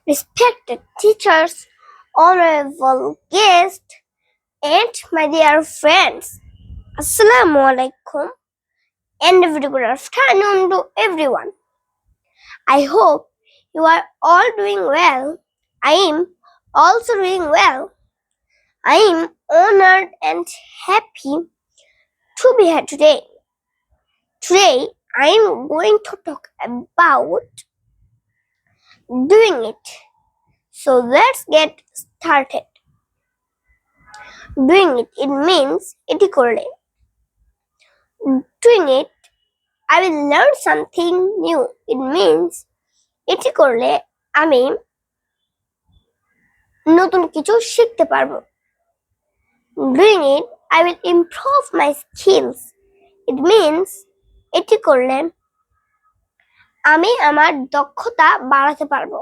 Respected teachers, honorable guests, and my dear friends, Assalamu alaikum and a very good afternoon to everyone. I hope you are all doing well. I am also doing well. I am honored and happy to be here today. Today, I am going to talk about doing it. So let's get started. Doing it means এটি করলে doing it I will learn something new. It means এটি করলে আমি নতুন কিছু শিখতে পারবো। Doing it I will improve my skills. It means এটি করলে আমি আমার দক্ষতা বাড়াতে পারবো।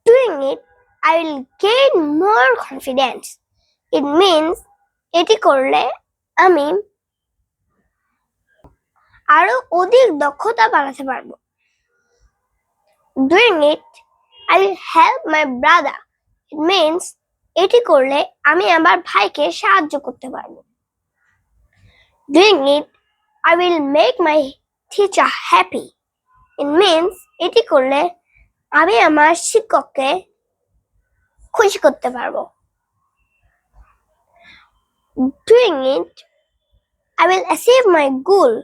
Doing it I will gain more confidence. It means এটি করলে আমি আরো অধিক দক্ষতা বাড়াতে পারবো। Doing it I will help my brother. It means এটি করলে আমি আমার ভাইকে সাহায্য করতে পারবো। Doing it I will make my teacher happy. It means এটি করলে আমি আমার শিক্ষককে খুশি করতে পারবো। Doing it I will achieve my goal.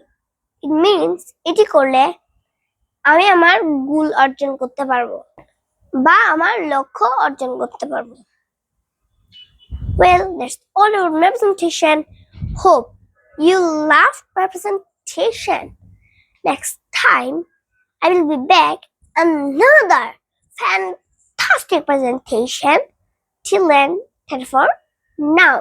It means এটি করলে আমি আমার গোল অর্জন করতে পারবো বা আমার লক্ষ্য অর্জন করতে পারবো। Well, that's all about my presentation. Hope you loved my presentation. Next time, I will be back another fantastic presentation. Till then, for now.